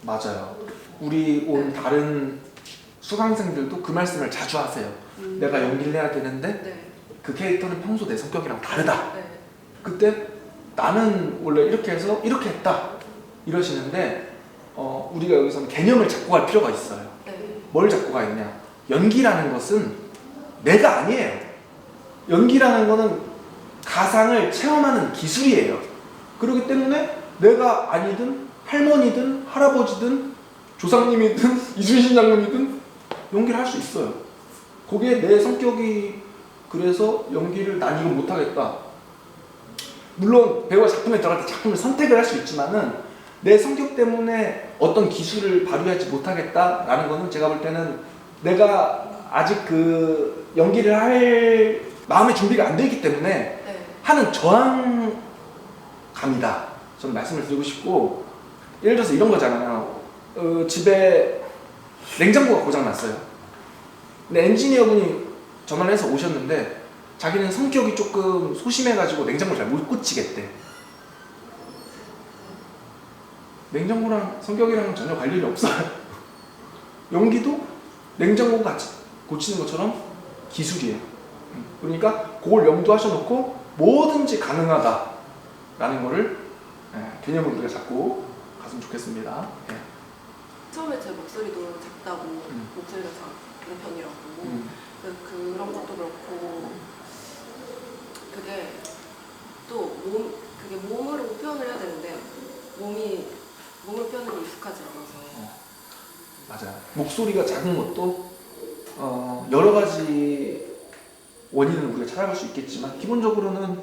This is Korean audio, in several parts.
맞아요. 우리 온 다른 수강생들도 그 말씀을 자주 하세요. 내가 연기를 해야 되는데 네. 그 캐릭터는 평소 내 성격이랑 다르다. 네. 그때 나는 원래 이렇게 해서 이렇게 했다 이러시는데 우리가 여기서는 개념을 잡고 갈 필요가 있어요. 네. 뭘 잡고 가 있냐? 연기라는 것은 내가 아니에요. 연기라는 거는 가상을 체험하는 기술이에요. 그렇기 때문에 내가 아니든 할머니든 할아버지든 조상님이든 이순신 장군이든 연기를 할 수 있어요. 거기에 내 성격이 그래서 연기를 난 이거 못하겠다. 물론 배우가 작품에 들어갈 때 작품을 선택을 할 수 있지만은 내 성격 때문에 어떤 기술을 발휘하지 못하겠다라는 거는 제가 볼 때는 내가 아직 그 연기를 할 마음의 준비가 안 되기 때문에 네. 하는 저항감이다. 저는 말씀을 드리고 싶고, 예를 들어서 이런 거잖아요. 집에 냉장고가 고장났어요. 근데 엔지니어분이 전화를 해서 오셨는데 자기는 성격이 조금 소심해가지고 냉장고를 잘 못 고치겠대. 냉장고랑 성격이랑 전혀 관련이 없어요. 연기도 냉장고 같이 고치는 것처럼 기술이에요. 그러니까 그걸 염두하셔놓고 뭐든지 가능하다라는 거를 개념을 우리가 잡고 갔으면 좋겠습니다. 처음에 제 목소리도 작다고 목소리가 작은 편이라고 그런 것도 그렇고 그게 또 그게 몸으로 표현을 해야 되는데 몸을 표현하는 게 익숙하지 않아서 맞아요. 목소리가 작은 것도 여러 가지 원인을 우리가 찾아볼 수 있겠지만 기본적으로는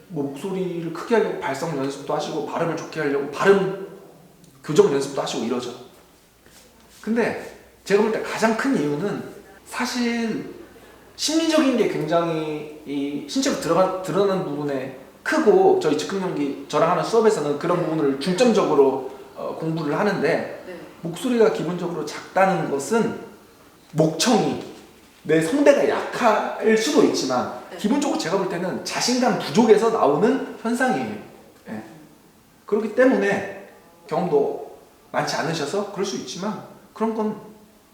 뭐 목소리를 크게 하려고 발성 연습도 하시고 발음을 좋게 하려고 발음 교정 연습도 하시고 이러죠. 근데 제가 볼 때 가장 큰 이유는 사실 심리적인 게 굉장히 이 신체로 드러나는 부분에 크고, 저희 즉흥 연기 저랑 하는 수업에서는 그런 부분을 중점적으로 공부를 하는데 네. 목소리가 기본적으로 작다는 것은 목청이 내 성대가 약할 수도 있지만 기본적으로 제가 볼 때는 자신감 부족에서 나오는 현상이에요. 그렇기 때문에 경험도 많지 않으셔서 그럴 수 있지만 그런 건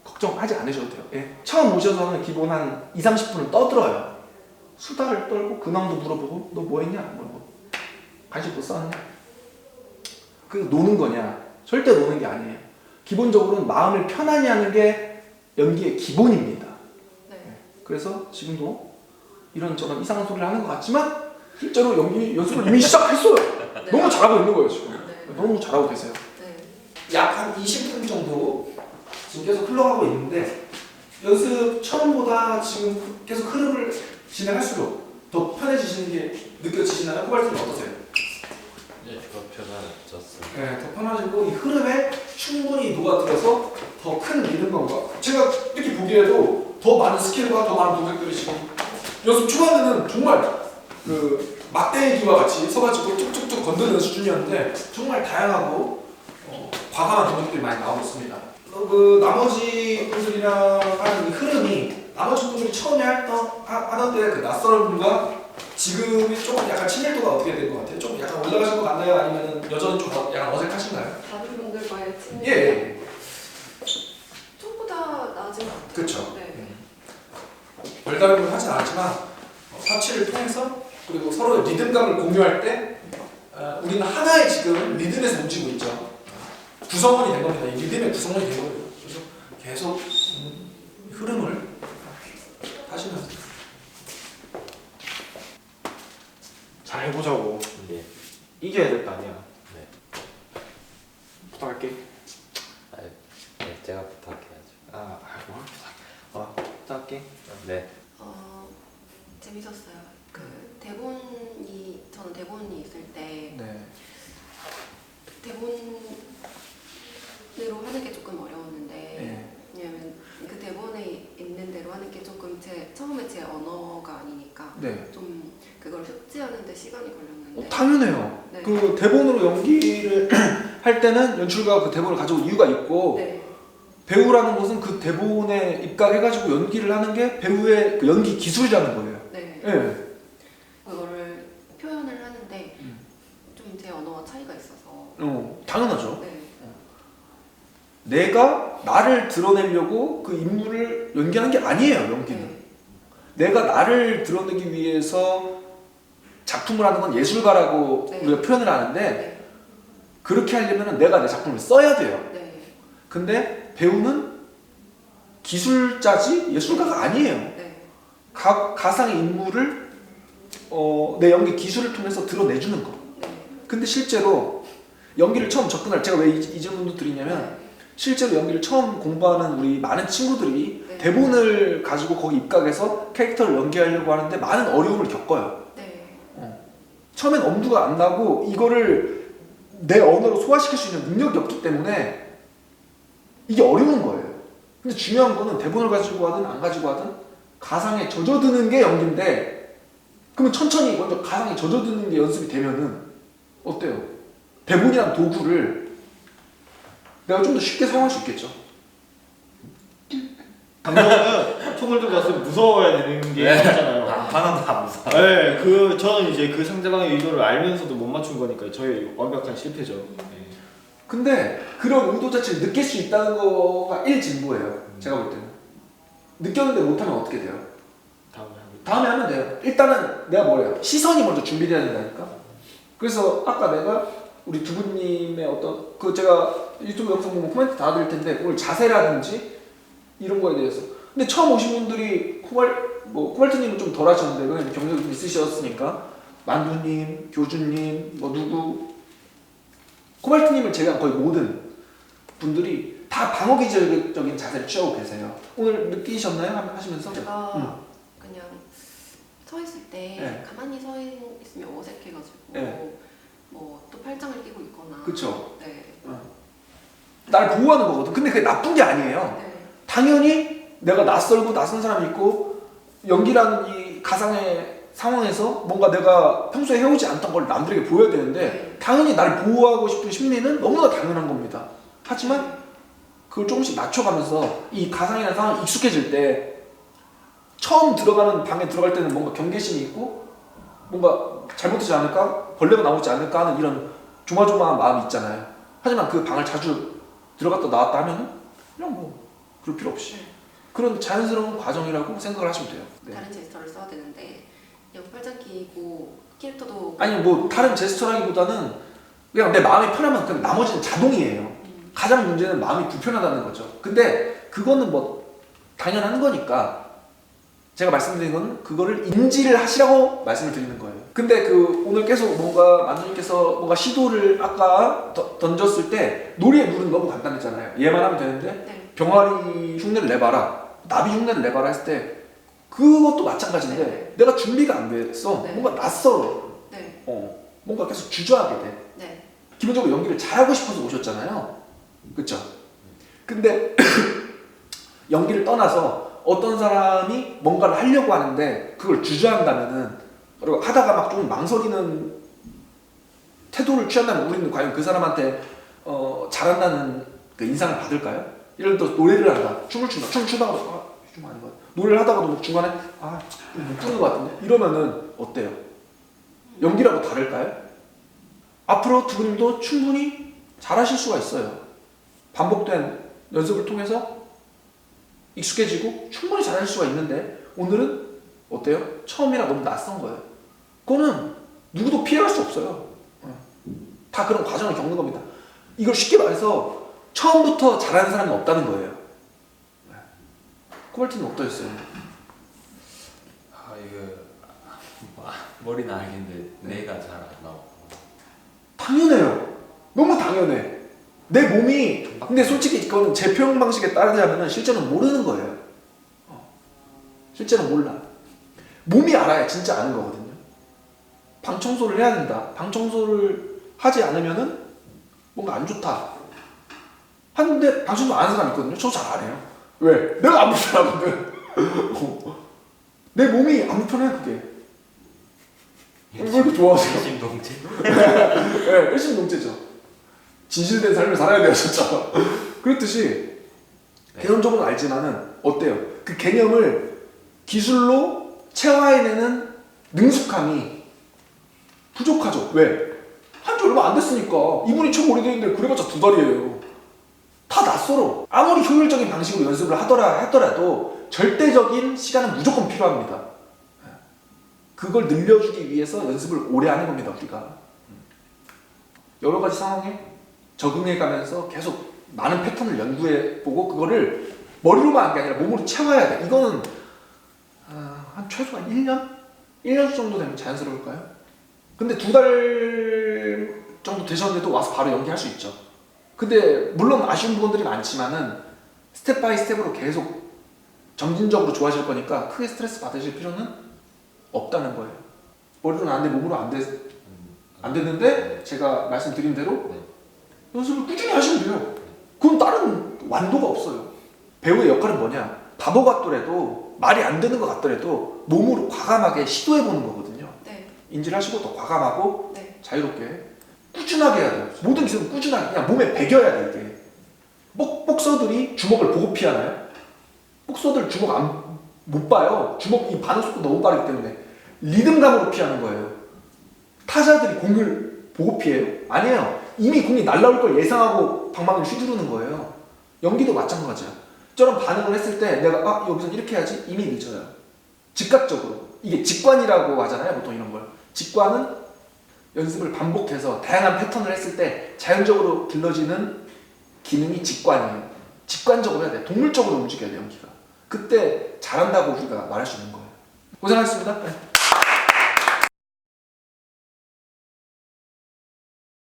걱정하지 않으셔도 돼요. 처음 오셔서는 기본 한 20-30분은 떠들어요. 수다를 떨고 근황도 물어보고 너 뭐 했냐? 뭐 간식도 싸웠냐? 그 노는 거냐? 절대 노는 게 아니에요. 기본적으로는 마음을 편안히 하는 게 연기의 기본입니다. 그래서 지금도 이런저런 이상한 소리를 하는 것 같지만 실제로 연기 연습을 이미 시작했어요. 네. 너무 잘하고 있는 거예요 지금. 네. 너무 잘하고 계세요. 네. 약 한 20분 정도 지금 계속 흘러가고 있는데 연습 처음보다 지금 계속 흐름을 진행할수록 더 편해지시는 게 느껴지시나요? 후발팀은 어떠세요? 네, 더 편해졌어요. 네, 더 편해지고 이 흐름에 충분히 녹아들어서 더 큰 리듬감과 제가 이렇게 보기에도 더 많은 스킬과 더 많은 동작들이 지금 연습 초반에는 정말 그 막대기와 같이 서가지고 툭툭툭 건드는 수준이었는데 정말 다양하고 과감한 동작들이 많이 나오고 있습니다. 그 나머지 분들이랑 하는 이 흐름이 나머지 분들이 처음에 하던 때 그 낯선 분과 지금이 조금 약간 친밀도가 어떻게 된 것 같아요? 좀 약간 올라가신 것 같나요? 아니면 여전히 좀 약간 어색하신가요? 다른 분들과의 친밀 예. 처음보다 나아진 것 같아요. 그렇죠. 네. 별다른 걸 하진 않았지만 사치를 통해서 그리고 서로의 리듬감을 공유할 때 우리는 하나의 지금 리듬에서 움직이고 있죠. 구성원이 된 겁니다. 이 리듬의 구성원이 된 거예요. 그래서 계속 흐름을 하시면서 잘 해보자고. 네. 이겨야 될 거 아니야. 네. 부탁할게. 네, 제가 부탁해야죠. 부탁할게. 네. 재밌었어요. 저는 대본이 있을 때 네. 대본으로 하는 게 조금 어려웠는데 왜냐면 그 대본에 있는 대로 하는 게 조금 처음에 제 언어가 아니니까 네. 좀 그걸 습지하는 데 시간이 걸렸는데 당연해요. 네. 그 대본으로 연기를 할 때는 연출가가 그 대본을 가지고 이유가 있고 네. 배우라는 것은 그 대본에 입각해가지고 연기를 하는 게 배우의 그 연기 기술이라는 거예요. 네. 네. 그거를 표현을 하는데 좀 제 언어와 차이가 있어서 당연하죠. 네. 내가 나를 드러내려고 그 인물을 연기하는 게 아니에요. 연기는 내가 나를 드러내기 위해서 작품을 하는 건 예술가라고 네. 우리가 표현을 하는데 네. 그렇게 하려면 내가 내 작품을 써야 돼요. 네. 근데 배우는 기술자지 예술가가 아니에요. 네. 가상의 인물을 내 연기 기술을 통해서 드러내주는 거. 네. 근데 실제로 연기를 처음 접근할 제가 왜 이 질문도 드리냐면 실제로 연기를 처음 공부하는 우리 많은 친구들이 네. 대본을 가지고 거기 입각해서 캐릭터를 연기하려고 하는데 많은 어려움을 겪어요. 네. 처음엔 엄두가 안 나고 이거를 내 언어로 소화시킬 수 있는 능력이 없기 때문에 이게 어려운 거예요. 근데 중요한 거는 대본을 가지고 하든 안 가지고 하든 가상에 젖어드는 게 연기인데 그러면 천천히 먼저 가상에 젖어드는 게 연습이 되면은 어때요? 대본이란 도구를 내가 좀 더 쉽게 사용할 수 있겠죠. 감독은 총을 들고 왔으면 무서워야 되는 게 있잖아요. 하나도 안 무서워. 네, 저는 이제 그 상대방의 의도를 알면서도 못 맞춘 거니까 저희 완벽한 실패죠. 네. 근데 그런 의도 자체를 느낄 수 있다는 거가 진보예요. 제가 볼 때는. 느꼈는데 못하면 어떻게 돼요? 다음에 하면 돼요. 일단은 내가 뭐래요? 시선이 먼저 준비돼야 된다니까. 그래서 아까 내가 우리 두 분님의 어떤 제가 유튜브 영상 보면 코멘트 다 드릴 텐데 오늘 자세라든지 이런 거에 대해서. 근데 처음 오신 분들이 코발트님은 좀 덜 하셨는데 왜냐면 경력이 좀 있으셨으니까 만두님, 교주님, 누구 코발트님을 제외한 거의 모든 분들이 다 방어기적인 자세를 취하고 계세요. 오늘 느끼셨나요? 하시면서? 제가 그냥 서 있을 때 네. 가만히 서 있으면 어색해가지고 네. 또 팔짱을 끼고 있거나. 그쵸. 네. 날 보호하는 거거든. 근데 그게 나쁜 게 아니에요. 네. 당연히 내가 낯설고 낯선 사람이 있고 연기라는 이 가상의 상황에서 뭔가 내가 평소에 해오지 않던 걸 남들에게 보여야 되는데 네. 당연히 나를 보호하고 싶은 심리는 너무나 당연한 겁니다. 하지만 그걸 조금씩 낮춰가면서 이 가상이라는 상황에 익숙해질 때 처음 들어가는 방에 들어갈 때는 뭔가 경계심이 있고 뭔가 잘못되지 않을까? 벌레가 나오지 않을까 하는 이런 조마조마한 마음이 있잖아요. 하지만 그 방을 자주 들어갔다 나왔다 하면은 그냥 그럴 필요 없이 그런 자연스러운 과정이라고 생각을 하시면 돼요. 네. 다른 제스처를 써야 되는데 그냥 팔짱 끼고 캐릭터도 아니 다른 제스처라기보다는 그냥 내 마음이 편하면 그냥 나머지는 자동이에요. 가장 문제는 마음이 불편하다는 거죠. 근데 그거는 당연한 거니까 제가 말씀드린 건 그거를 인지를 하시라고 말씀을 드리는 거예요. 근데 오늘 계속 만두님께서 뭔가 시도를 아까 던졌을 때 놀이의 룰은 너무 간단했잖아요. 얘만 하면 되는데 네. 병아리 흉내를 내봐라, 나비 흉내를 내봐라 했을 때 그것도 마찬가지인데 네. 내가 준비가 안 됐어. 네. 뭔가 낯설어. 네. 뭔가 계속 주저하게 돼. 네. 기본적으로 연기를 잘하고 싶어서 오셨잖아요. 그쵸? 근데 연기를 떠나서 어떤 사람이 뭔가를 하려고 하는데 그걸 주저한다면은 그리고 하다가 막 좀 망설이는 태도를 취한다면 우리는 과연 그 사람한테 잘한다는 그 인상을 받을까요? 예를 들어 노래를 한다, 춤을 추다가도 좀 아닌 것 같아. 노래를 하다가도 중간에 못 부는 것 같은데 이러면은 어때요? 연기라고 다를까요? 앞으로 두 분도 충분히 잘하실 수가 있어요. 반복된 연습을 통해서 익숙해지고 충분히 잘할 수가 있는데 오늘은 어때요? 처음이라 너무 낯선 거예요. 그거는 누구도 피해갈 수 없어요. 다 그런 과정을 겪는 겁니다. 이걸 쉽게 말해서 처음부터 잘하는 사람은 없다는 거예요. 코발트는 어떠셨어요? 이거 머리는 알겠는데 뇌가 잘 안 나와. 당연해요. 너무 당연해. 내 몸이 근데 솔직히 그건 제 표현 방식에 따르자면 실제는 모르는 거예요. 실제는 몰라. 몸이 알아야 진짜 아는 거거든요. 방 청소를 해야 된다. 방 청소를 하지 않으면은 뭔가 안 좋다. 하는데 방 청소 안 하는 사람 있거든요. 저 잘 안 해요. 왜? 내가 안 불편하거든. 내 몸이 안 불편해 그게. 왜 이렇게 좋아하세요? 일심동체. 네, 일심동체죠. 진실된 삶을 살아야 돼요, 진짜. 그렇듯이 개념적으로는 알지만은 어때요? 그 개념을 기술로 체화해내는 능숙함이 부족하죠. 왜? 한지 얼마 안 됐으니까. 이분이 처음 오래됐는데 그래봤자 2달이에요. 다 낯설어. 아무리 효율적인 방식으로 연습을 하더라도 절대적인 시간은 무조건 필요합니다. 그걸 늘려주기 위해서 연습을 오래 하는 겁니다, 우리가. 여러 가지 상황에 적응해 가면서 계속 많은 패턴을 연구해 보고 그거를 머리로만 한 게 아니라 몸으로 채워야 돼. 이거는 한 최소한 1년? 1년 정도 되면 자연스러울까요? 근데 2달 정도 되셨는데도 와서 바로 연기할 수 있죠. 근데 물론 아쉬운 부분들이 많지만은 스텝 바이 스텝으로 계속 점진적으로 좋아질 거니까 크게 스트레스 받으실 필요는 없다는 거예요. 머리로는 안 돼, 몸으로 안 되는데 제가 말씀드린 대로 연습을 꾸준히 하시면 돼요. 그건 다른 완도가 없어요. 배우의 역할은 뭐냐? 바보 같더라도 말이 안 되는 것 같더라도 몸으로 과감하게 시도해보는 거거든요. 네. 인지를 하시고 더 과감하고 네. 자유롭게 꾸준하게 해야 돼요. 모든 기술은 꾸준하게 그냥 몸에 배겨야 돼 이게. 복서들이 주먹을 보고 피하나요? 복서들 주먹 못 봐요. 주먹 이 반응 속도 너무 빠르기 때문에 리듬감으로 피하는 거예요. 타자들이 공을 보고 피해요? 아니에요. 이미 공이 날라올 걸 예상하고 방망이를 휘두르는 거예요. 연기도 마찬가지야. 저런 반응을 했을 때 내가 여기서 이렇게 해야지 이미 늦어요. 즉각적으로. 이게 직관이라고 하잖아요. 보통 이런 걸. 직관은 연습을 반복해서 다양한 패턴을 했을 때 자연적으로 길러지는 기능이 직관이에요. 직관적으로 해야 돼. 동물적으로 움직여야 돼, 연기가. 그때 잘한다고 우리가 말할 수 있는 거예요. 고생하셨습니다. 네.